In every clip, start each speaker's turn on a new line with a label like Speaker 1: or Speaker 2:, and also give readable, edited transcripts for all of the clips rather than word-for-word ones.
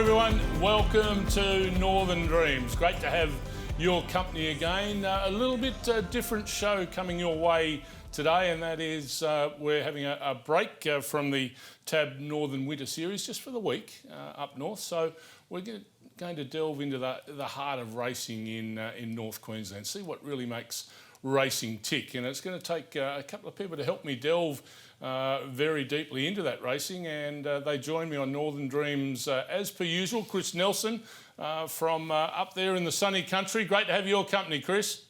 Speaker 1: everyone. Welcome to Northern Dreams. Great to have your company again. A little bit different show coming your way today, and that is we're having a break from the TAB Northern Winter Series just for the week up north. So we're going to delve into the heart of racing in North Queensland, see what really makes racing tick. And it's going to take a couple of people to help me delve very deeply into that racing, and they join me on Northern Dreams as per usual. Chris Nelson from up there in the sunny country. Great to have your company, Chris.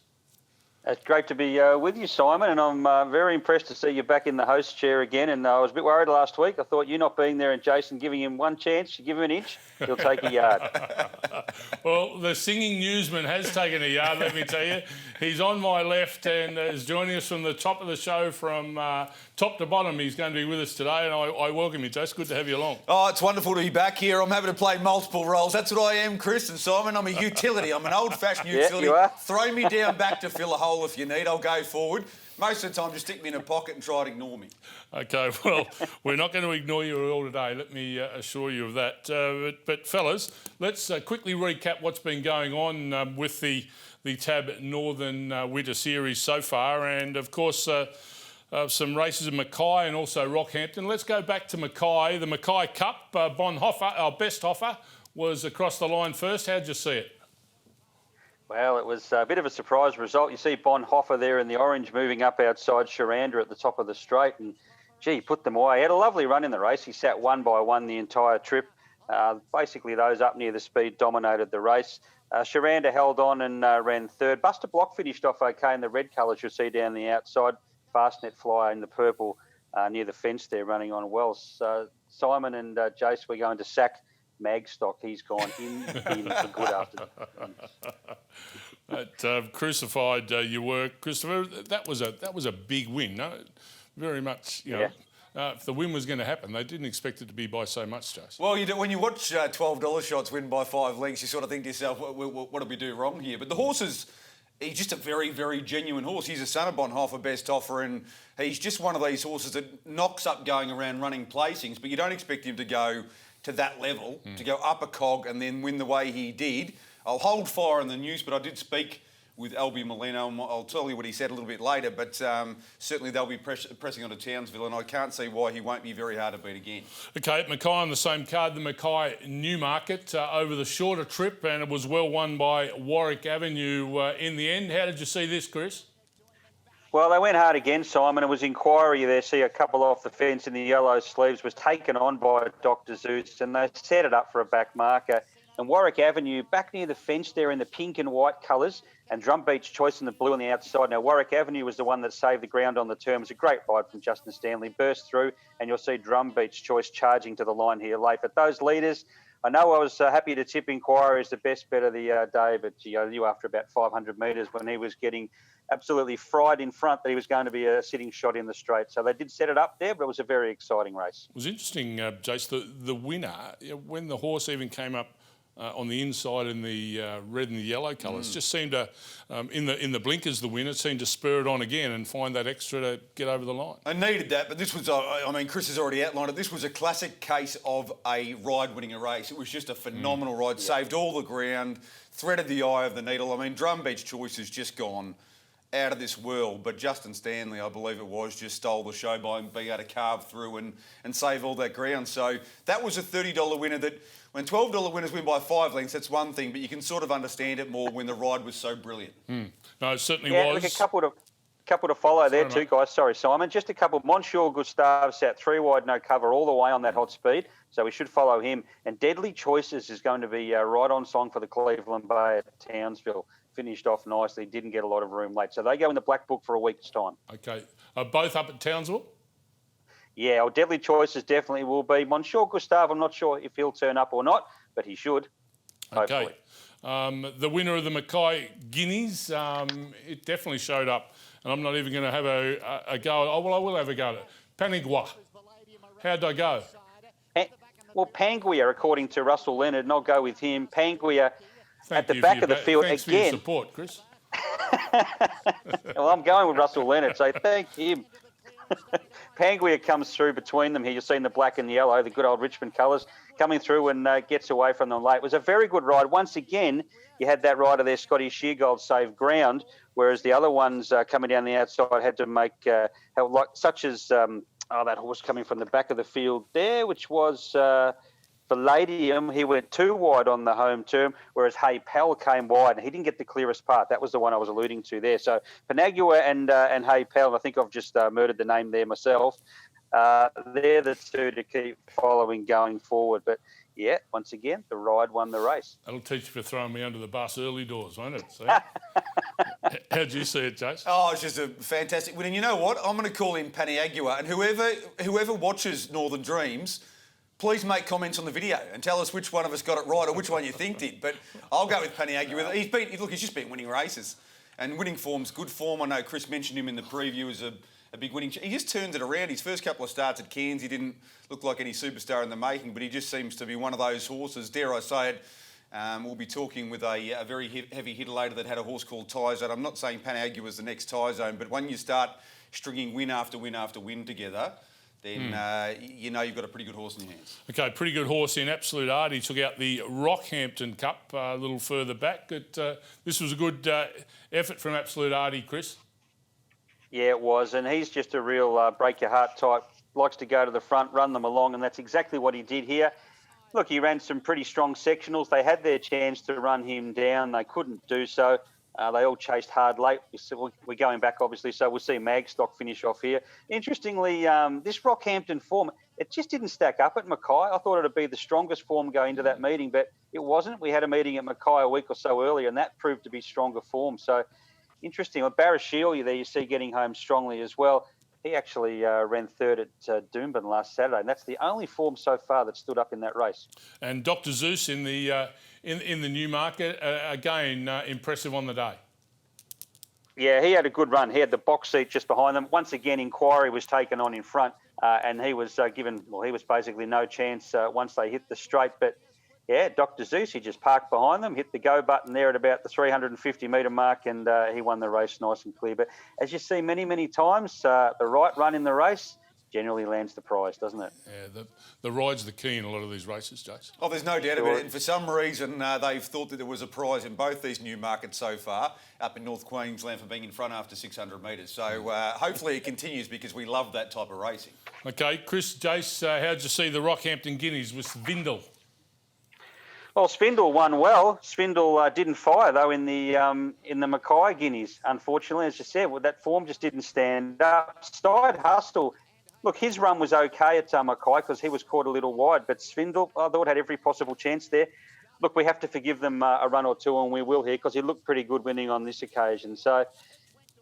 Speaker 2: It's great to be with you, Simon, and I'm very impressed to see you back in the host chair again. And I was a bit worried last week. I thought you not being there and Jason giving him one chance, you give him an inch, he'll take a yard.
Speaker 1: Well, the singing newsman has taken a yard, let me tell you. He's on my left and is joining us from the top of the show from top to bottom. He's going to be with us today, and I welcome you, Jason. Good to have you along.
Speaker 3: Oh, it's wonderful to be back here. I'm happy to play multiple roles. That's what I am, Chris and Simon. I'm a utility. I'm an old-fashioned utility.
Speaker 2: You are.
Speaker 3: Throw me down back to fill a hole if you need. I'll go forward. Most of the time, just stick me in a pocket and try to ignore me. OK, well, we're not going to ignore you at all today, let me assure you of that. But fellas, let's quickly recap what's been going on with the TAB Northern Winter Series so far. And, of course, some races in Macau and also Rockhampton. Let's go back to Macau. The Macau Cup, Bonhoeffer, our best offer, was across the line first. How'd you see it?
Speaker 2: Well, it was a bit of a surprise result. You see Bonhoeffer there in the orange moving up outside Sharanda at the top of the straight, and, gee, he put them away. He had a lovely run in the race. He sat one by one the entire trip. Basically, those up near the speed dominated the race. Sharanda held on and ran third. Buster Block finished off OK in the red colours you'll see down the outside. Fastnet Flyer in the purple near the fence there running on well. So Simon and Jace, we're going to sack Magstock. He's gone in for good after.
Speaker 1: That crucified your work, Christopher. That was a big win. No, very much. You know, if the win was going to happen, they didn't expect it to be by so much, Jace.
Speaker 3: Well, when you watch $12 shots win by 5 lengths, you sort of think to yourself, what did we do wrong here? But the horses. He's just a very, very genuine horse. He's a son of Bonhoeffer, best offer, and he's just one of these horses that knocks up going around running placings, but you don't expect him to go to that level, to go up a cog and then win the way he did. I'll hold fire in the news, but I did speak with Albie Molino, and I'll tell you what he said a little bit later, but certainly they'll be pressing on to Townsville, and I can't see why he won't be very hard to beat again. OK, Mackay on the same card, the Mackay Newmarket over the shorter trip, and it was well won by Warwick Avenue in the end. How did you see this, Chris?
Speaker 2: Well, they went hard again, Simon. It was Inquiry there. See a couple off the fence in the yellow sleeves, was taken on by Dr. Zeus, and they set it up for a back marker. And Warwick Avenue, back near the fence there in the pink and white colours, and Drum Beach Choice in the blue on the outside. Now, Warwick Avenue was the one that saved the ground on the turn. It was a great ride from Justin Stanley. Burst through, and you'll see Drum Beach Choice charging to the line here late. But those leaders, I know I was happy to tip Inquiry as the best bet of the day, but you after about 500 metres when he was getting absolutely fried in front that he was going to be a sitting shot in the straight. So they did set it up there, but it was a very exciting race.
Speaker 1: It was interesting, Jace, the winner, when the horse even came up on the inside in the red and the yellow colours, just seemed to, in the blinkers, the winner seemed to spur it on again and find that extra to get over the line.
Speaker 3: I needed that, but this was, Chris has already outlined it, this was a classic case of a ride winning a race. It was just a phenomenal ride, saved all the ground, threaded the eye of the needle. Drum Beach Choice has just gone out of this world, but Justin Stanley, I believe it was, just stole the show by being able to carve through and save all that ground. So that was a $30 winner that, when $12 winners win by 5 lengths, that's one thing, but you can sort of understand it more when the ride was so brilliant.
Speaker 1: No, it certainly was.
Speaker 2: Look, a couple to follow there too, guys. Sorry, Simon. Just a couple. Monsieur Gustave sat 3 wide, no cover all the way on that hot speed, so we should follow him. And Deadly Choices is going to be right on song for the Cleveland Bay at Townsville. Finished off nicely, didn't get a lot of room late. So they go in the black book for a week's time.
Speaker 1: OK. Both up at Townsville?
Speaker 2: Yeah, well, Deadly Choices definitely will be. Monsieur Gustave, I'm not sure if he'll turn up or not, but he should.
Speaker 1: OK.
Speaker 2: Hopefully.
Speaker 1: The winner of the Mackay Guineas, it definitely showed up. And I'm not even going to have a go. Oh, well, I will have a go at it. Panguya. How'd I go?
Speaker 2: Well, Panguya, according to Russell Leonard, and I'll go with him. Panguya at the back of the field again.
Speaker 1: Thanks for your support, Chris.
Speaker 2: Well, I'm going with Russell Leonard, so thank him. Panguya comes through between them here. You've seen the black and the yellow, the good old Richmond colours, coming through and gets away from them late. It was a very good ride. Once again, you had that rider there, Scotty Sheargold, save ground, whereas the other ones coming down the outside had to make, such as that horse coming from the back of the field there, which was... Palladium, he went too wide on the home term, whereas Hey Pal came wide and he didn't get the clearest part. That was the one I was alluding to there. So Panguya and Hey Pal, I think I've just murdered the name there myself. They're the two to keep following going forward. But yeah, once again, the ride won the race.
Speaker 1: That'll teach you for throwing me under the bus early doors, won't it? So, how'd you see it, Jace?
Speaker 3: Oh, it's just a fantastic win. And you know what? I'm going to call him Panguya. And whoever watches Northern Dreams, please make comments on the video and tell us which one of us got it right or which one you think did. But I'll go with Panguya. He's just been winning races. And winning form's good form. I know Chris mentioned him in the preview as a big winning... He just turned it around. His first couple of starts at Cairns, he didn't look like any superstar in the making, but he just seems to be one of those horses. Dare I say it, we'll be talking with a very heavy hitter later that had a horse called Tyzone. I'm not saying Panguya was the next Tyzone, but when you start stringing win after win after win together... then you know you've got a pretty good horse in your hands. Okay,
Speaker 1: pretty good horse in Absolute Art. He took out the Rockhampton Cup a little further back. But this was a good effort from Absolute Artie, Chris.
Speaker 2: Yeah, it was. And he's just a real break-your-heart type. Likes to go to the front, run them along, and that's exactly what he did here. Look, he ran some pretty strong sectionals. They had their chance to run him down. They couldn't do so. They all chased hard late. We're going back, obviously, so we'll see Magstock finish off here. Interestingly, this Rockhampton form, it just didn't stack up at Mackay. I thought it would be the strongest form going into that meeting, but it wasn't. We had a meeting at Mackay a week or so earlier, and that proved to be stronger form. So, interesting. Well, Barashiel, there you see getting home strongly as well. He actually ran third at Doomben last Saturday, and that's the only form so far that stood up in that race.
Speaker 1: And Dr. Zeus in the Newmarket, again, impressive on the day.
Speaker 2: Yeah, he had a good run. He had the box seat just behind them. Once again, Inquiry was taken on in front, and he was given, he was basically no chance once they hit the straight. But yeah, Dr. Zeus, he just parked behind them, hit the go button there at about the 350-metre mark, and he won the race nice and clear. But as you see many, many times, the right run in the race generally lands the prize, doesn't it?
Speaker 1: Yeah, the ride's the key in a lot of these races, Jace.
Speaker 3: Oh, there's no doubt about it. And for some reason, they've thought that there was a prize in both these new markets so far, up in North Queensland for being in front after 600 metres. So hopefully it continues because we love that type of racing. Okay,
Speaker 1: Chris, Jace, how'd you see the Rockhampton Guineas with Spindle?
Speaker 2: Well, Spindle won well. Spindle didn't fire, though, in the Mackay Guineas, unfortunately. As you said, well, that form just didn't stand up. Side Hustle, look, his run was okay at Mackay because he was caught a little wide, but Spindle, I thought, had every possible chance there. Look, we have to forgive them a run or two, and we will here because he looked pretty good winning on this occasion. So,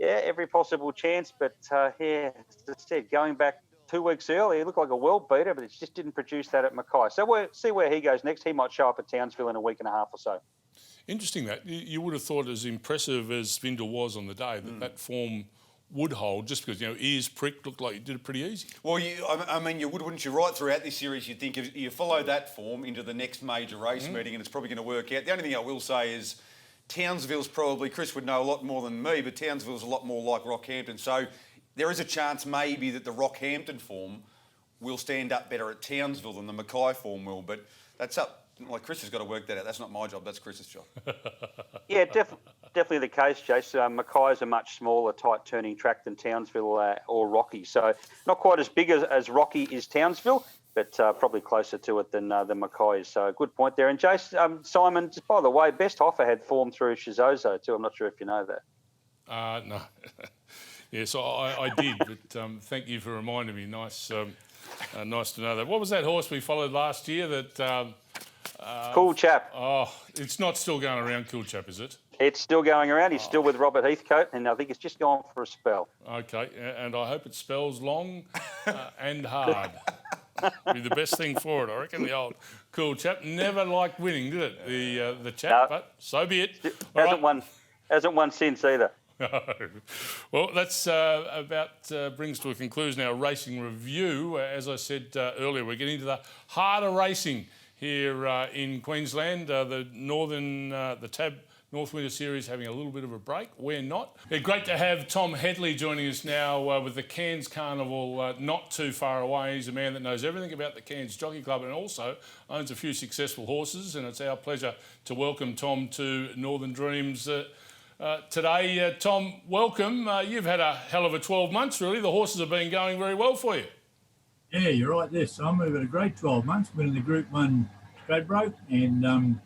Speaker 2: yeah, every possible chance, but, yeah, as I said, going back 2 weeks earlier, he looked like a world beater, but it just didn't produce that at Mackay. So we'll see where he goes next. He might show up at Townsville in a week and a half or so.
Speaker 1: Interesting that. You would have thought, as impressive as Spindle was on the day, that form would hold just because, ears pricked, looked like you did it pretty easy.
Speaker 3: Well, I mean, you would, wouldn't you? Right throughout this series, you'd think if you follow that form into the next major race meeting and it's probably going to work out. The only thing I will say is Townsville's probably, Chris would know a lot more than me, but Townsville's a lot more like Rockhampton. So there is a chance maybe that the Rockhampton form will stand up better at Townsville than the Mackay form will, but that's up. Like, Chris has got to work that out. That's not my job. That's Chris's job.
Speaker 2: Yeah, definitely the case, Jace. Mackay is a much smaller, tight-turning track than Townsville or Rocky. So not quite as big as Rocky is Townsville, but probably closer to it than Mackay is. So good point there. And Jace, Simon, just by the way, Best Offer had form through Shizozo too. I'm not sure if you know that.
Speaker 1: No. Yes, I did, but thank you for reminding me. Nice to know that. What was that horse we followed last year that...
Speaker 2: Cool Chap.
Speaker 1: Oh, it's not still going around, Cool Chap, is it?
Speaker 2: It's still going around. He's still with Robert Heathcote, and I think it's just gone for a spell.
Speaker 1: Okay, and I hope it spells long and hard. Be the best thing for it, I reckon. The old Cool Chap never liked winning, did it? The chap, but so be it.
Speaker 2: Hasn't won since either.
Speaker 1: No. Well, that's brings to a conclusion our racing review. As I said earlier, we're getting to the harder racing here in Queensland. The Northern, the North Winter Series having a little bit of a break. We're not. Yeah, great to have Tom Headley joining us now with the Cairns Carnival not too far away. He's a man that knows everything about the Cairns Jockey Club and also owns a few successful horses, and it's our pleasure to welcome Tom to Northern Dreams today. Tom, welcome. You've had a hell of a 12 months, really. The horses have been going very well for you.
Speaker 4: Yeah, you're right there, Tom. We've had a great 12 months. We're in the Group 1 Stradbroke and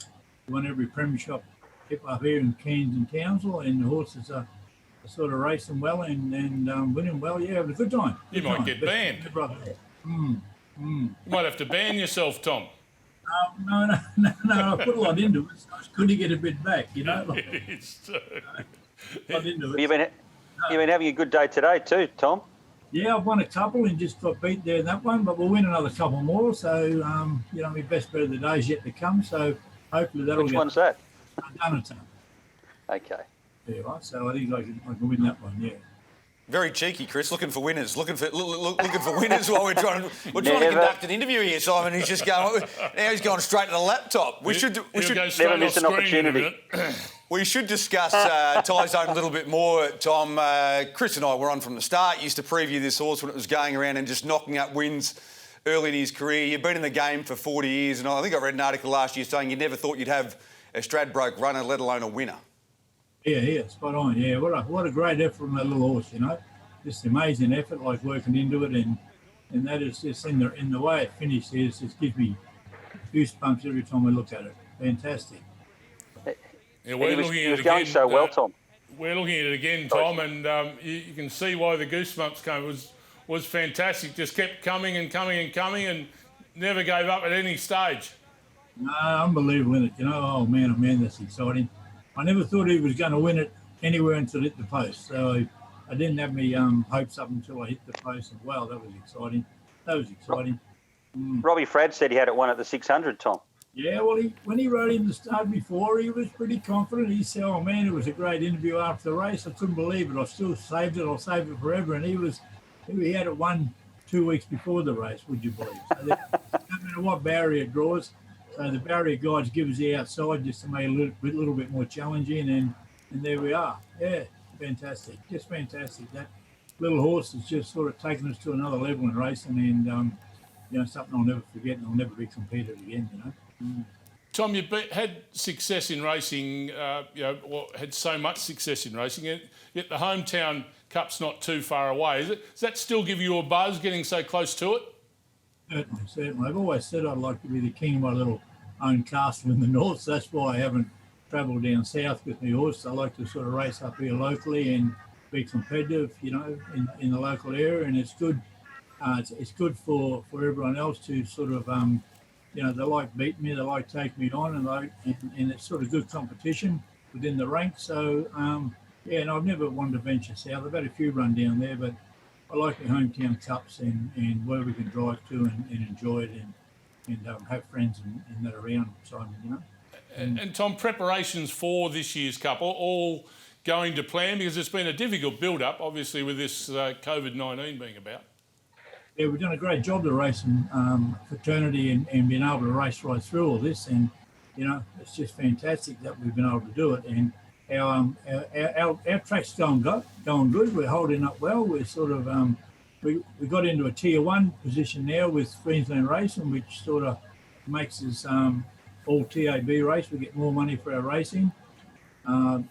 Speaker 4: won every premiership up here in Cairns and Townsville, and the horses are sort of racing well and winning well. Yeah, it was a good time.
Speaker 1: You might get banned. You might have to ban yourself, Tom.
Speaker 4: No, I put a lot into it, so it's good to get a bit back, you know.
Speaker 1: It's true.
Speaker 4: Lot into it.
Speaker 2: You've been having a good day today too, Tom.
Speaker 4: Yeah, I've won a couple and just got beat there in that one, but we'll win another couple more. So, you know, my best bet of the day's yet to come. So hopefully that'll
Speaker 2: Which one's that?
Speaker 4: Done.
Speaker 2: Okay.
Speaker 4: Yeah, right. So I think I can win that one. Yeah.
Speaker 3: Very cheeky, Chris. Looking for winners. Looking for winners while we're trying to conduct an interview here, Simon. He's just going. Now he's going straight to the laptop. We should
Speaker 2: never miss an opportunity.
Speaker 3: We should discuss Tie Zone a little bit more, Tom. Chris and I were on from the start. Used to preview this horse when it was going around and just knocking up wins early in his career. You've been in the game for 40 years, and I think I read an article last year saying you never thought you'd have a Stradbroke runner, let alone a winner.
Speaker 4: Yeah, spot on. Yeah, what a great effort from that little horse, you know. Just amazing effort, like working into it, and that is just in the way it finished. It just gives me goosebumps every time I look at it. Fantastic.
Speaker 1: Yeah, he was
Speaker 2: going so well, Tom.
Speaker 1: We're looking at it again, Tom, and you can see why the goosebumps came. It was fantastic. Just kept coming and coming and coming, and never gave up at any stage.
Speaker 4: No, unbelievable in it. You know, oh man, that's exciting. I never thought he was going to win it anywhere until it hit the post. So I didn't have my hopes up until I hit the post. And wow, that was exciting.
Speaker 2: Robbie Fradd said he had it won at the 600, Tom.
Speaker 4: Yeah, well, when he rode in the start before, he was pretty confident. He said, oh man, it was a great interview after the race. I couldn't believe it. I still saved it. I'll save it forever. And he had it won 2 weeks before the race, would you believe? So no matter what barrier draws, so the barrier guides give us the outside just to make it a little bit more challenging, and there we are. Yeah, fantastic, just fantastic. That little horse has just sort of taken us to another level in racing, and you know, something I'll never forget, and I'll never be competed again. You know.
Speaker 1: Tom, you've had success in racing. Had so much success in racing, yet the hometown cup's not too far away. Does that still give you a buzz, getting so close to it?
Speaker 4: Certainly. I've always said I'd like to be the king of my little own castle in the north. So that's why I haven't travelled down south with my horse. I like to sort of race up here locally and be competitive, you know, in the local area. And it's good. It's good for everyone else to sort of, you know, they like beating me, they like taking me on, and it's sort of good competition within the ranks. So yeah, and I've never wanted to venture south. I've had a few run down there, but I like the hometown cups and where we can drive to and enjoy it and have friends and that around, Simon, you know.
Speaker 1: And Tom, preparations for this year's cup all going to plan, because it's been a difficult build-up, obviously, with this COVID-19 being about.
Speaker 4: Yeah, we've done a great job of racing fraternity and being able to race right through all this, and you know, it's just fantastic that we've been able to do it. And our track's going good. We're holding up well. We're sort of we got into a tier 1 position now with Queensland Racing, which sort of makes us all TAB race. We get more money for our racing,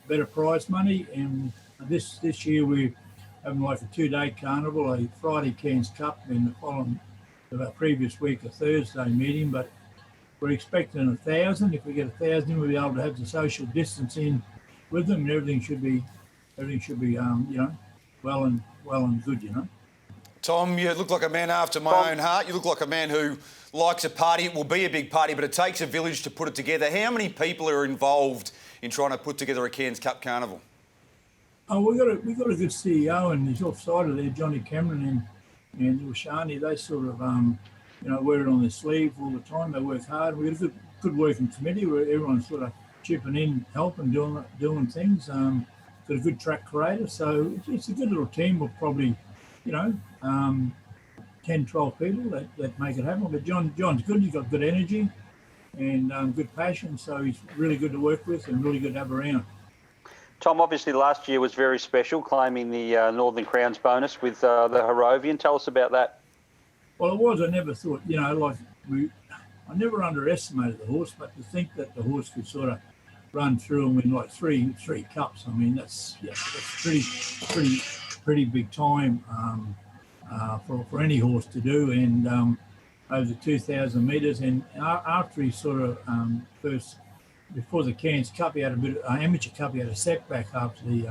Speaker 4: better prize money, and this year we're having like a 2-day carnival, a Friday Cairns Cup, and the following the previous week a Thursday meeting. But we're expecting 1,000. If we get 1,000, we'll be able to have the social distancing with them, and everything should be you know, well and good, you know.
Speaker 3: Tom, you look like a man after my own heart. You look like a man who likes a party. It will be a big party, but it takes a village to put it together. How many people are involved in trying to put together a Cairns Cup Carnival?
Speaker 4: Oh, we got a good CEO, and he's offside of there, Johnny Cameron and Ushani. They sort of you know, wear it on their sleeve all the time. They work hard. We got a good working committee where everyone's sort of chipping in, helping, doing things. Got a good track creator, so it's a good little team of probably, you know, 10, 12 people that make it happen. But John's good. He's got good energy. and good passion. So he's really good to work with and really good to have around.
Speaker 2: Tom, obviously last year was very special, claiming the Northern Crowns bonus with the Harrovian. Tell us about that.
Speaker 4: Well, it was. I never thought, I never underestimated the horse, but to think that the horse could sort of run through and win like three cups, I mean, that's pretty big time for any horse to do. And over 2,000 metres, and after he sort of before the Cairns Cup, he had a bit amateur cup. He had a setback after the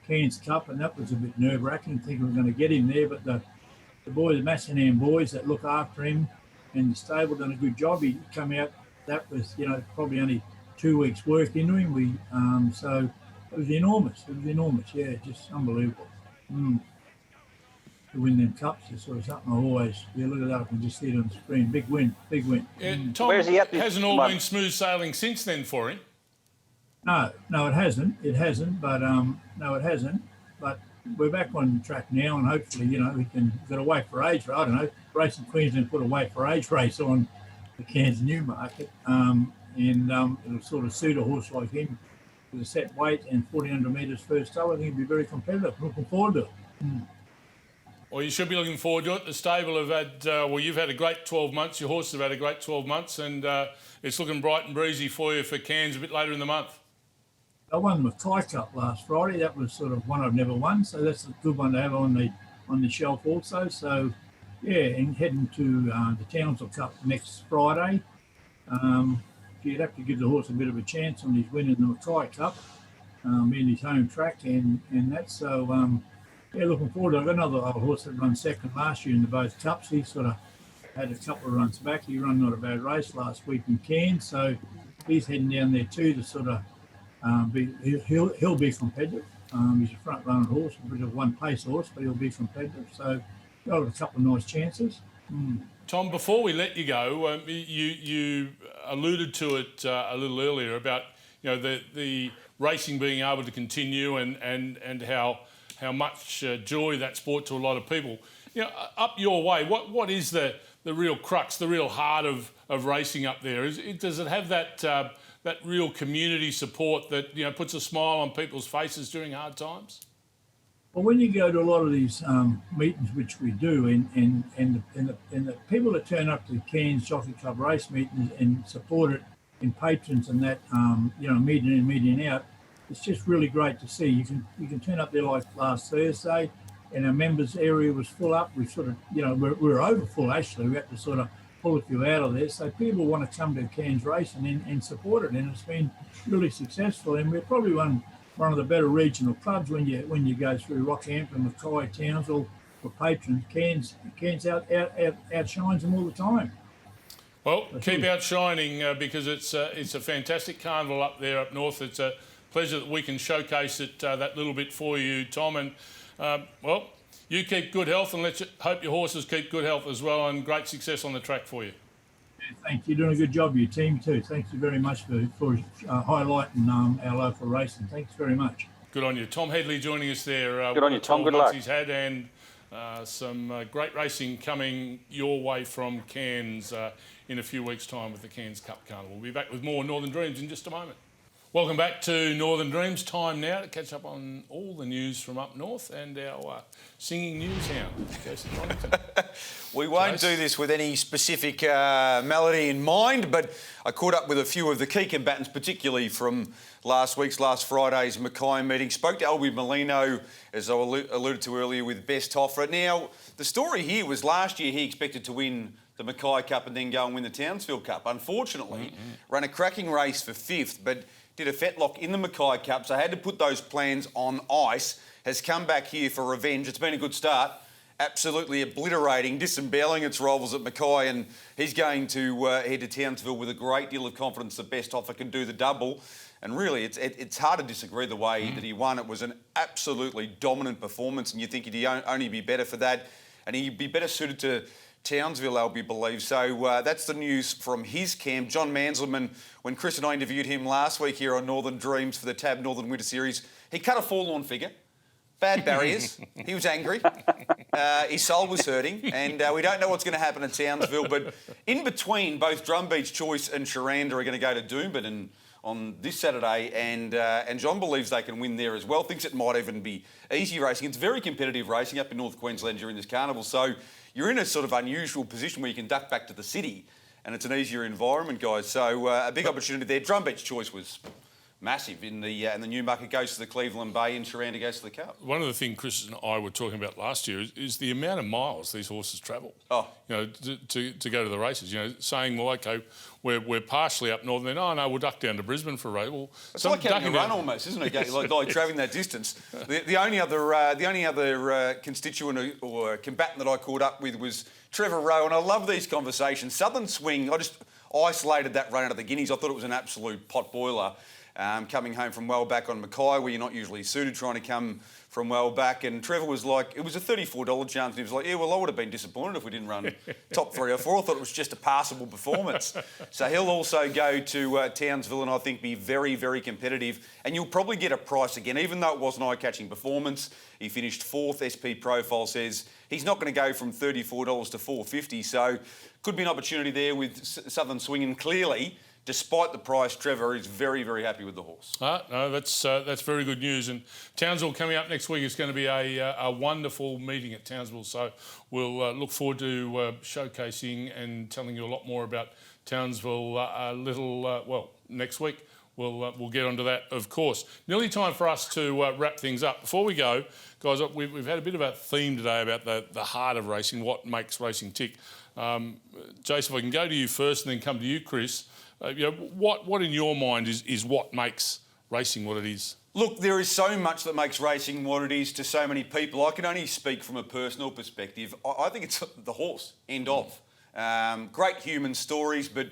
Speaker 4: Cairns Cup, and that was a bit nerve-wracking. Think we were going to get him there, but the boys, the Massingham boys that look after him and the stable done a good job. He come out. That was probably only 2 weeks' work into him. So it was enormous. Yeah, just unbelievable. To win them cups is sort of something I always look it up and just see it on the screen. Big win.
Speaker 1: Yeah, Tom,
Speaker 2: Where's he at?
Speaker 1: hasn't all been smooth sailing since then for him?
Speaker 4: No, it hasn't. But we're back on track now, and hopefully, we can get a weight for age. I don't know. Racing Queensland put a weight for age race on the Cairns Newmarket, and it'll sort of suit a horse like him with a set weight and 1,400 metres first up. I think it'll be very competitive. Looking forward to it.
Speaker 1: Well, you should be looking forward to it. The stable have had, you've had a great 12 months. Your horses have had a great 12 months, and it's looking bright and breezy for you for Cairns a bit later in the month.
Speaker 4: I won the Macau Cup last Friday. That was sort of one I've never won, so that's a good one to have on the shelf also. So, yeah, and heading to the Townsville Cup next Friday. You'd have to give the horse a bit of a chance on his winning the Macau Cup, being his home track, and that. So, looking forward to it. I've got another horse that run second last year in the both cups. He sort of had a couple of runs back. He ran not a bad race last week in Cairns, so he's heading down there too to sort of he'll be competitive. He's a front running horse, a bit of one pace horse, but he'll be competitive. So got a couple of nice chances.
Speaker 1: Tom, before we let you go, you alluded to it a little earlier about the racing being able to continue and how much joy that sport to a lot of people. Up your way, what is the real crux, the real heart of racing up there? Does it have that real community support that puts a smile on people's faces during hard times?
Speaker 4: Well, when you go to a lot of these meetings, which we do, and the people that turn up to the Cairns Jockey Club race meetings and support it in patrons and that, meeting in, meeting out, it's just really great to see. You can turn up there like last Thursday, and our members area was full up. We sort of, we're over full actually. We had to sort of pull a few out of there. So people want to come to Cairns racing and support it, and it's been really successful. And we're probably one of the better regional clubs when you go through Rockhampton, Mackay, Townsville for patrons. Cairns outshines them all the time.
Speaker 1: Well, keep outshining because it's a fantastic carnival up there up north. It's a pleasure that we can showcase it that little bit for you, Tom. And you keep good health, and let's hope your horses keep good health as well, and great success on the track for you.
Speaker 4: Yeah, thank you. You're doing a good job, your team too. Thank you very much for highlighting our local racing. Thanks very much.
Speaker 1: Good on you. Tom Headley joining us there.
Speaker 2: Good on you, Tom. Good luck.
Speaker 1: He's had, and some great racing coming your way from Cairns in a few weeks' time with the Cairns Cup Carnival. We'll be back with more Northern Dreams in just a moment. Welcome back to Northern Dreams. Time now to catch up on all the news from up north and our singing news hound, Jason Bonington.
Speaker 3: We won't do this with any specific melody in mind, but I caught up with a few of the key combatants, particularly from last Friday's Macau meeting. Spoke to Albie Molino, as I alluded to earlier, with Best Offer. Now, the story here was last year he expected to win the Macau Cup and then go and win the Townsville Cup. Unfortunately, ran a cracking race for fifth, but did a fetlock in the Macau Cup, so had to put those plans on ice. Has come back here for revenge. It's been a good start. Absolutely obliterating, disemboweling its rivals at Macau, and he's going to head to Townsville with a great deal of confidence that Best Offer can do the double. And really, it's hard to disagree the way that he won. It was an absolutely dominant performance, and you think he'd only be better for that, and he'd be better suited to Townsville, Albie believes. So that's the news from his camp. John Manselman, when Chris and I interviewed him last week here on Northern Dreams for the TAB Northern Winter Series, he cut a forlorn figure. Bad barriers. He was angry. His soul was hurting, and we don't know what's going to happen at Townsville. But in between, both Drumbeach Choice and Sharanda are going to go to Doomben on this Saturday, and John believes they can win there as well. Thinks it might even be easy racing. It's very competitive racing up in North Queensland during this carnival, so you're in a sort of unusual position where you can duck back to the city, and it's an easier environment, guys. So a big opportunity there. Drumbeach Choice was massive in the Newmarket, goes to the Cleveland Bay, and Sharanda goes to the Cup.
Speaker 1: One of the things Chris and I were talking about last year is the amount of miles these horses travel.
Speaker 3: Oh,
Speaker 1: you know, to go to the races. You know, saying, well, okay, we're partially up north, and then we'll duck down to Brisbane for a race. Well,
Speaker 3: it's like having a run almost, isn't it? like travelling that distance. The only other constituent or combatant that I caught up with was Trevor Rowe, and I love these conversations. Southern Swing, I just isolated that run out of the Guineas. I thought it was an absolute pot boiler. Coming home from well back on Macau, where you're not usually suited, trying to come from well back. And Trevor was like, it was a $34 chance. And he was like, yeah, well, I would have been disappointed if we didn't run top 3 or 4. I thought it was just a passable performance. So he'll also go to Townsville and I think be very, very competitive. And you'll probably get a price again, even though it was an eye-catching performance. He finished 4th. SP Profile says he's not going to go from $34 to $4.50. So could be an opportunity there with Southern Swing, and clearly, despite the price, Trevor is very, very happy with the horse.
Speaker 1: No, that's very good news. And Townsville coming up next week is going to be a wonderful meeting at Townsville. So we'll look forward to showcasing and telling you a lot more about Townsville next week. We'll get onto that, of course. Nearly time for us to wrap things up. Before we go, guys, we've had a bit of a theme today about the heart of racing, what makes racing tick. Jace, if I can go to you first and then come to you, Chris. What in your mind is what makes racing what it is?
Speaker 3: Look, there is so much that makes racing what it is to so many people. I can only speak from a personal perspective. I think it's the horse, end of. Great human stories, but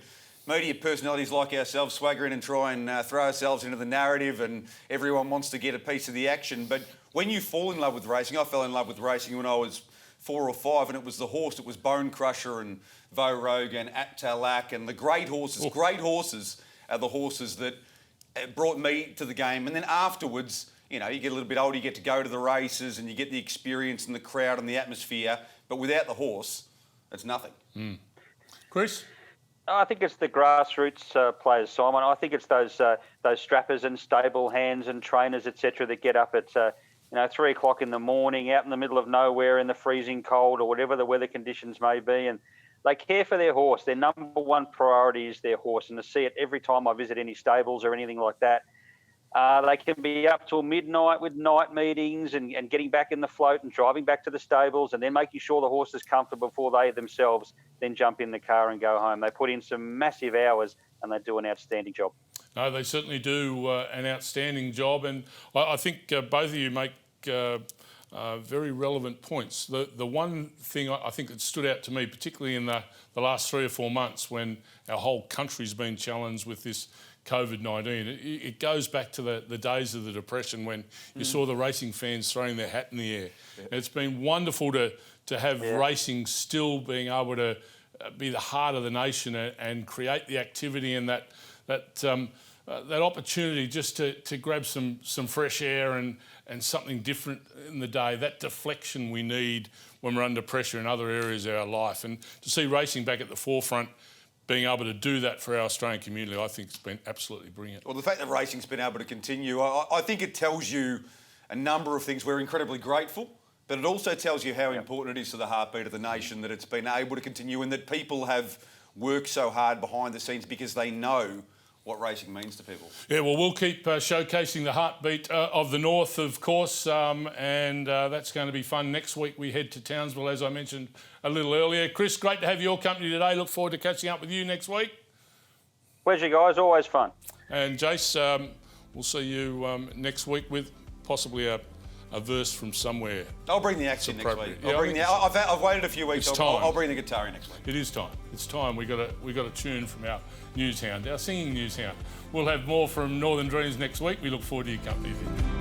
Speaker 3: media personalities like ourselves swagger in and try and throw ourselves into the narrative, and everyone wants to get a piece of the action. But when you fall in love with racing, I fell in love with racing when I was 4 or 5, and it was the horse. It was Bone Crusher and Vo Rogan, At Talak, and the great horses. Oh. Great horses are the horses that brought me to the game. And then afterwards, you get a little bit older, you get to go to the races and you get the experience and the crowd and the atmosphere. But without the horse, it's nothing.
Speaker 1: Mm. Chris?
Speaker 2: I think it's the grassroots players, Simon. I think it's those strappers and stable hands and trainers, etc., that get up at 3 o'clock in the morning, out in the middle of nowhere in the freezing cold or whatever the weather conditions may be, and they care for their horse. Their number one priority is their horse, and to see it every time I visit any stables or anything like that. They can be up till midnight with night meetings and getting back in the float and driving back to the stables and then making sure the horse is comfortable before they themselves then jump in the car and go home. They put in some massive hours and they do an outstanding job.
Speaker 1: No, they certainly do an outstanding job, and I think both of you make very relevant points. The one thing I think that stood out to me, particularly in the last 3 or 4 months when our whole country's been challenged with this COVID-19, it goes back to the days of the Depression when you saw the racing fans throwing their hat in the air. Yeah. It's been wonderful to have racing still being able to be the heart of the nation and create the activity and that opportunity just to grab some fresh air and something different in the day, that deflection we need when we're under pressure in other areas of our life. And to see racing back at the forefront, being able to do that for our Australian community, I think it's been absolutely brilliant.
Speaker 3: Well, the fact that racing's been able to continue, I think it tells you a number of things. We're incredibly grateful, but it also tells you how important it is to the heartbeat of the nation that it's been able to continue and that people have worked so hard behind the scenes because they know what racing means to people. Yeah,
Speaker 1: well, we'll keep showcasing the heartbeat of the North, of course, and that's going to be fun. Next week we head to Townsville, as I mentioned a little earlier. Chris, great to have your company today. Look forward to catching up with you next week.
Speaker 2: Pleasure, guys. Always fun.
Speaker 1: And Jace, we'll see you next week with possibly a verse from somewhere.
Speaker 3: I'll bring the accent next week. I've waited a few weeks. I'll bring the guitar in next week.
Speaker 1: It is time. It's time. We got a tune from our news hound, our singing news hound. We'll have more from Northern Dreams next week. We look forward to your company then.